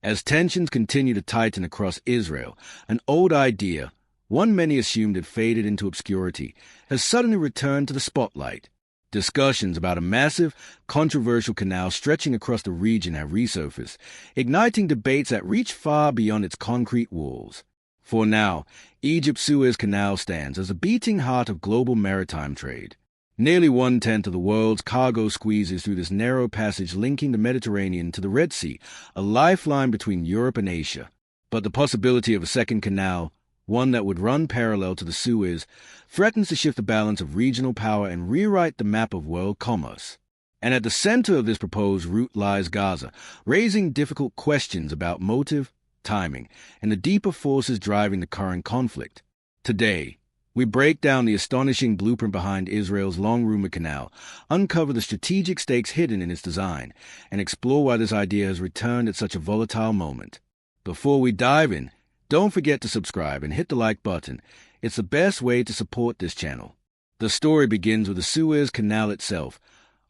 As tensions continue to tighten across Israel, an old idea, one many assumed had faded into obscurity, has suddenly returned to the spotlight. Discussions about a massive, controversial canal stretching across the region have resurfaced, igniting debates that reach far beyond its concrete walls. For now, Egypt's Suez Canal stands as a beating heart of global maritime trade. Nearly 1/10 of the world's cargo squeezes through this narrow passage linking the Mediterranean to the Red Sea, a lifeline between Europe and Asia. But the possibility of a second canal, one that would run parallel to the Suez, threatens to shift the balance of regional power and rewrite the map of world commerce. And at the center of this proposed route lies Gaza, raising difficult questions about motive, timing, and the deeper forces driving the current conflict. Today, we break down the astonishing blueprint behind Israel's long-rumored canal, uncover the strategic stakes hidden in its design, and explore why this idea has returned at such a volatile moment. Before we dive in, don't forget to subscribe and hit the like button. It's the best way to support this channel. The story begins with the Suez Canal itself,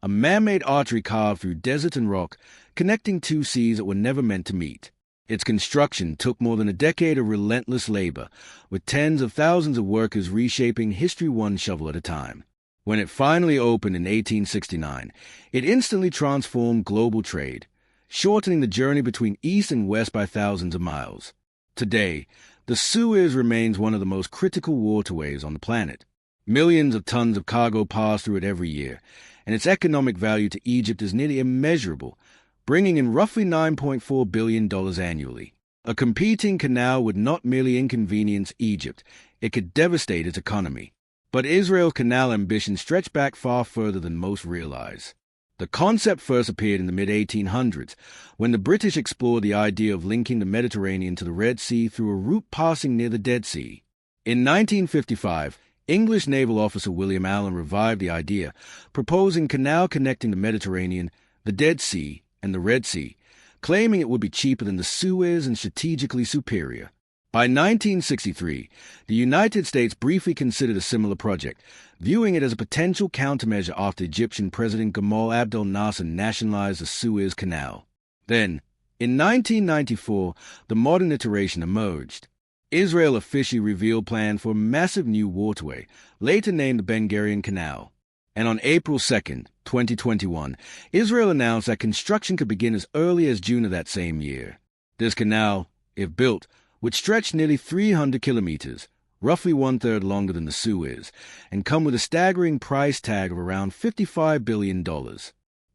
a man-made artery carved through desert and rock, connecting two seas that were never meant to meet. Its construction took more than a decade of relentless labor, with tens of thousands of workers reshaping history one shovel at a time. When it finally opened in 1869, it instantly transformed global trade, shortening the journey between east and west by thousands of miles. Today, the Suez remains one of the most critical waterways on the planet. Millions of tons of cargo pass through it every year, and its economic value to Egypt is nearly immeasurable, bringing in roughly $9.4 billion annually. A competing canal would not merely inconvenience Egypt, it could devastate its economy. But Israel's canal ambitions stretch back far further than most realize. The concept first appeared in the mid-1800s, when the British explored the idea of linking the Mediterranean to the Red Sea through a route passing near the Dead Sea. In 1955, English naval officer William Allen revived the idea, proposing a canal connecting the Mediterranean, the Dead Sea, and the Red Sea, claiming it would be cheaper than the Suez and strategically superior. By 1963, the United States briefly considered a similar project, viewing it as a potential countermeasure after Egyptian President Gamal Abdel Nasser nationalized the Suez Canal. Then, in 1994, the modern iteration emerged. Israel officially revealed plans for a massive new waterway, later named the Ben Gurion Canal. And on April 2, 2021, Israel announced that construction could begin as early as June of that same year. This canal, if built, would stretch nearly 300 kilometers, roughly one-third longer than the Suez, and come with a staggering price tag of around $55 billion.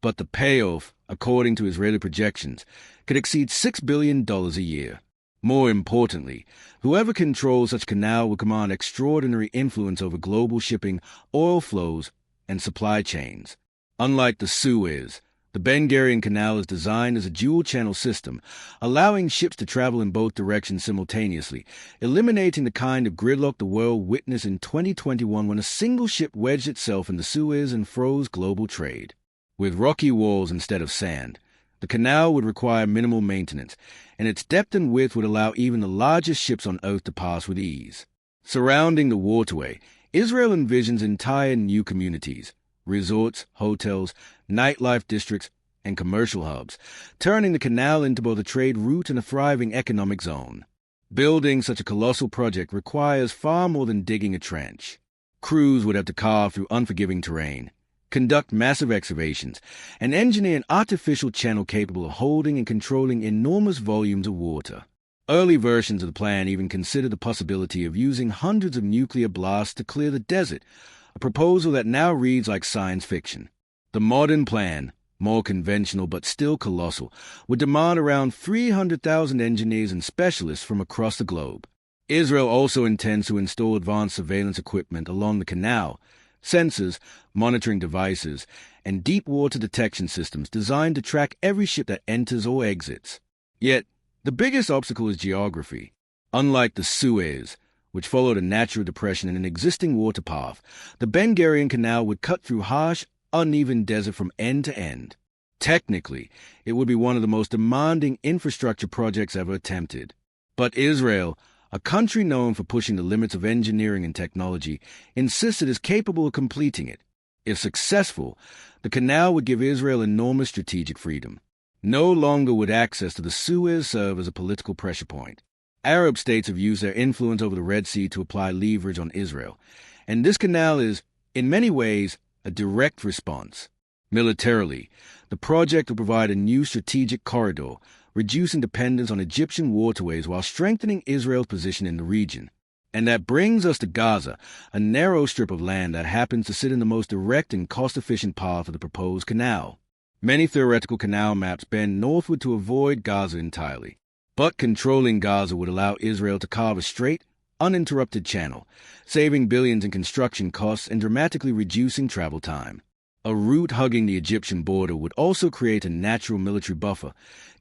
But the payoff, according to Israeli projections, could exceed $6 billion a year. More importantly, whoever controls such canal will command extraordinary influence over global shipping, oil flows, and supply chains. Unlike the Suez, the Ben Gurion Canal is designed as a dual-channel system, allowing ships to travel in both directions simultaneously, eliminating the kind of gridlock the world witnessed in 2021 when a single ship wedged itself in the Suez and froze global trade. With rocky walls instead of sand, the canal would require minimal maintenance, and its depth and width would allow even the largest ships on Earth to pass with ease. Surrounding the waterway, Israel envisions entire new communities, resorts, hotels, nightlife districts, and commercial hubs, turning the canal into both a trade route and a thriving economic zone. Building such a colossal project requires far more than digging a trench. Crews would have to carve through unforgiving terrain, conduct massive excavations, and engineer an artificial channel capable of holding and controlling enormous volumes of water. Early versions of the plan even considered the possibility of using hundreds of nuclear blasts to clear the desert, a proposal that now reads like science fiction. The modern plan, more conventional but still colossal, would demand around 300,000 engineers and specialists from across the globe. Israel also intends to install advanced surveillance equipment along the canal, sensors, monitoring devices, and deep water detection systems designed to track every ship that enters or exits. Yet, the biggest obstacle is geography. Unlike the Suez, which followed a natural depression in an existing water path, the Ben Gurion Canal would cut through harsh, uneven desert from end to end. Technically, it would be one of the most demanding infrastructure projects ever attempted. But Israel, a country known for pushing the limits of engineering and technology, insists it is capable of completing it. If successful, the canal would give Israel enormous strategic freedom. No longer would access to the Suez serve as a political pressure point. Arab states have used their influence over the Red Sea to apply leverage on Israel, and this canal is, in many ways, a direct response. Militarily, the project will provide a new strategic corridor, reducing dependence on Egyptian waterways while strengthening Israel's position in the region. And that brings us to Gaza, a narrow strip of land that happens to sit in the most direct and cost-efficient path of the proposed canal. Many theoretical canal maps bend northward to avoid Gaza entirely. But controlling Gaza would allow Israel to carve a straight, uninterrupted channel, saving billions in construction costs and dramatically reducing travel time. A route hugging the Egyptian border would also create a natural military buffer,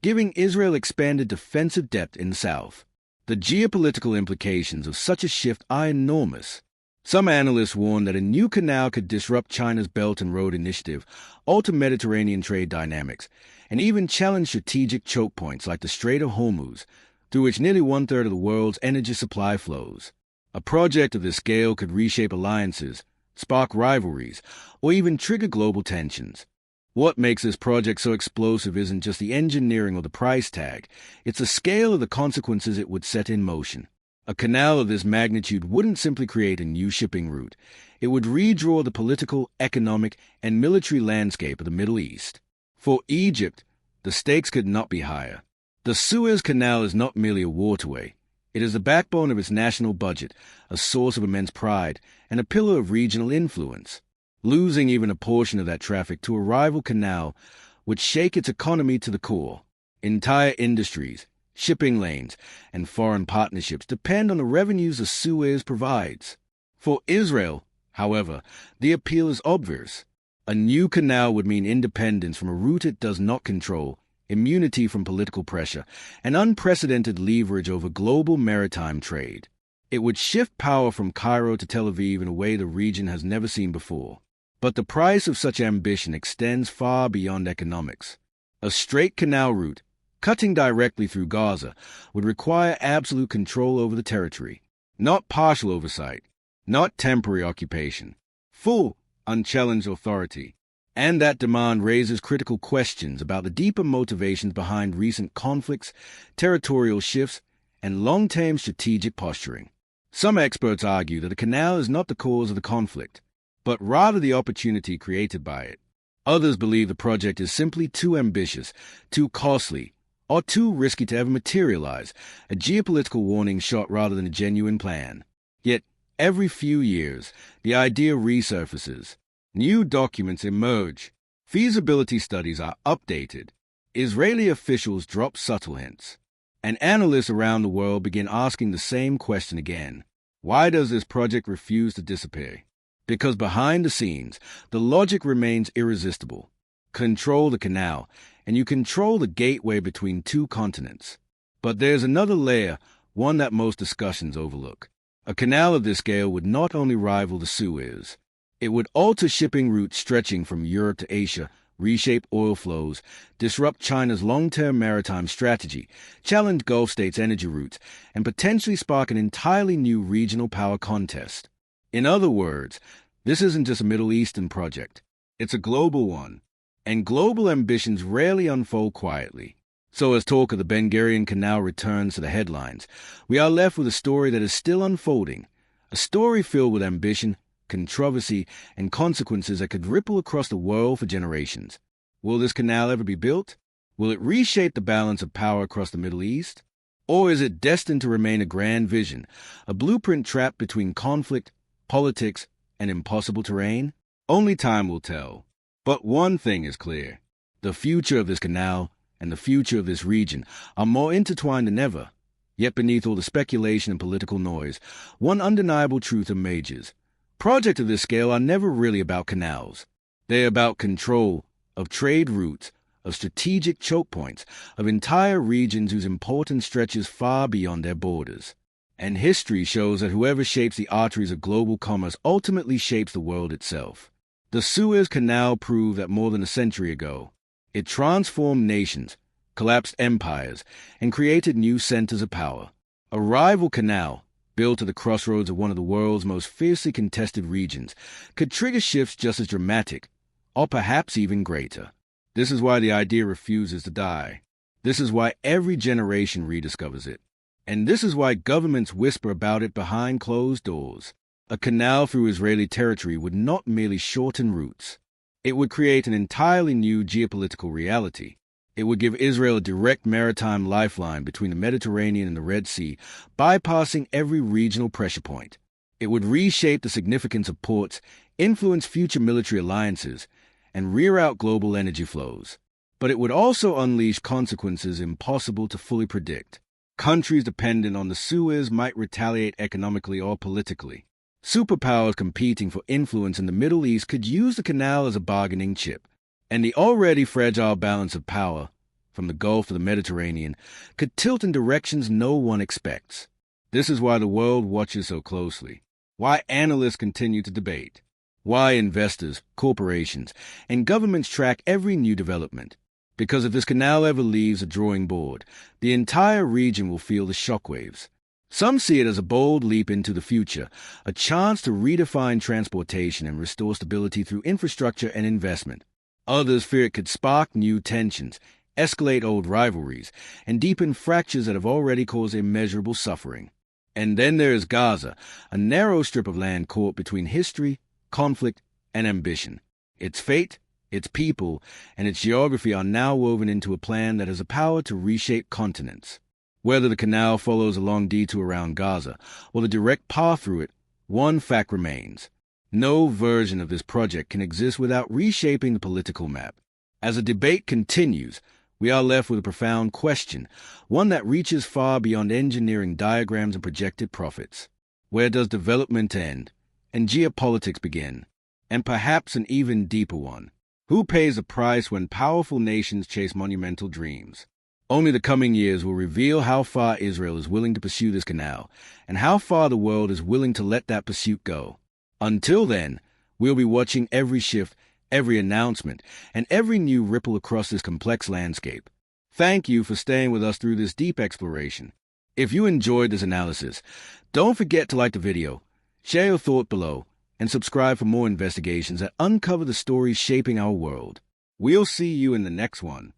giving Israel expanded defensive depth in the south. The geopolitical implications of such a shift are enormous. Some analysts warn that a new canal could disrupt China's Belt and Road Initiative, alter Mediterranean trade dynamics, and even challenge strategic choke points like the Strait of Hormuz, through which nearly one-third of the world's energy supply flows. A project of this scale could reshape alliances, spark rivalries, or even trigger global tensions. What makes this project so explosive isn't just the engineering or the price tag, it's the scale of the consequences it would set in motion. A canal of this magnitude wouldn't simply create a new shipping route. It would redraw the political, economic, and military landscape of the Middle East. For Egypt, the stakes could not be higher. The Suez Canal is not merely a waterway. It is the backbone of its national budget, a source of immense pride, and a pillar of regional influence. Losing even a portion of that traffic to a rival canal would shake its economy to the core. Entire industries, shipping lanes, and foreign partnerships depend on the revenues the Suez provides. For Israel, however, the appeal is obvious. A new canal would mean independence from a route it does not control, immunity from political pressure, and unprecedented leverage over global maritime trade. It would shift power from Cairo to Tel Aviv in a way the region has never seen before. But the price of such ambition extends far beyond economics. A straight canal route, cutting directly through Gaza, would require absolute control over the territory. Not partial oversight, not temporary occupation, full, unchallenged authority. And that demand raises critical questions about the deeper motivations behind recent conflicts, territorial shifts, and long-term strategic posturing. Some experts argue that the canal is not the cause of the conflict, but rather the opportunity created by it. Others believe the project is simply too ambitious, too costly, or too risky to ever materialize, a geopolitical warning shot rather than a genuine plan. Yet, every few years, the idea resurfaces. New documents emerge. Feasibility studies are updated. Israeli officials drop subtle hints. And analysts around the world begin asking the same question again. Why does this project refuse to disappear? Because behind the scenes, the logic remains irresistible. Control the canal, and you control the gateway between two continents. But there's another layer, one that most discussions overlook. A canal of this scale would not only rival the Suez, it would alter shipping routes stretching from Europe to Asia, reshape oil flows, disrupt China's long-term maritime strategy, challenge Gulf states' energy routes, and potentially spark an entirely new regional power contest. In other words, this isn't just a Middle Eastern project. It's a global one. And global ambitions rarely unfold quietly. So as talk of the Ben Gurion Canal returns to the headlines, we are left with a story that is still unfolding, a story filled with ambition, controversy, and consequences that could ripple across the world for generations. Will this canal ever be built? Will it reshape the balance of power across the Middle East? Or is it destined to remain a grand vision, a blueprint trapped between conflict, politics, and impossible terrain? Only time will tell. But one thing is clear. The future of this canal and the future of this region are more intertwined than ever. Yet beneath all the speculation and political noise, one undeniable truth emerges. Projects of this scale are never really about canals. They're about control of trade routes, of strategic choke points, of entire regions whose importance stretches far beyond their borders. And history shows that whoever shapes the arteries of global commerce ultimately shapes the world itself. The Suez Canal proved that more than a century ago. It transformed nations, collapsed empires, and created new centers of power. A rival canal, built at the crossroads of one of the world's most fiercely contested regions, could trigger shifts just as dramatic, or perhaps even greater. This is why the idea refuses to die. This is why every generation rediscovers it. And this is why governments whisper about it behind closed doors. A canal through Israeli territory would not merely shorten routes. It would create an entirely new geopolitical reality. It would give Israel a direct maritime lifeline between the Mediterranean and the Red Sea, bypassing every regional pressure point. It would reshape the significance of ports, influence future military alliances, and reroute global energy flows. But it would also unleash consequences impossible to fully predict. Countries dependent on the Suez might retaliate economically or politically. Superpowers competing for influence in the Middle East could use the canal as a bargaining chip. And the already fragile balance of power, from the Gulf to the Mediterranean, could tilt in directions no one expects. This is why the world watches so closely, why analysts continue to debate, why investors, corporations, and governments track every new development. Because if this canal ever leaves the drawing board, the entire region will feel the shockwaves. Some see it as a bold leap into the future, a chance to redefine transportation and restore stability through infrastructure and investment. Others fear it could spark new tensions, escalate old rivalries, and deepen fractures that have already caused immeasurable suffering. And then there is Gaza, a narrow strip of land caught between history, conflict, and ambition. Its fate, its people, and its geography are now woven into a plan that has the power to reshape continents. Whether the canal follows a long detour around Gaza or the direct path through it, one fact remains. No version of this project can exist without reshaping the political map. As the debate continues, we are left with a profound question, one that reaches far beyond engineering diagrams and projected profits. Where does development end and geopolitics begin? And perhaps an even deeper one. Who pays the price when powerful nations chase monumental dreams? Only the coming years will reveal how far Israel is willing to pursue this canal, and how far the world is willing to let that pursuit go. Until then, we'll be watching every shift, every announcement, and every new ripple across this complex landscape. Thank you for staying with us through this deep exploration. If you enjoyed this analysis, don't forget to like the video, share your thought below, and subscribe for more investigations that uncover the stories shaping our world. We'll see you in the next one.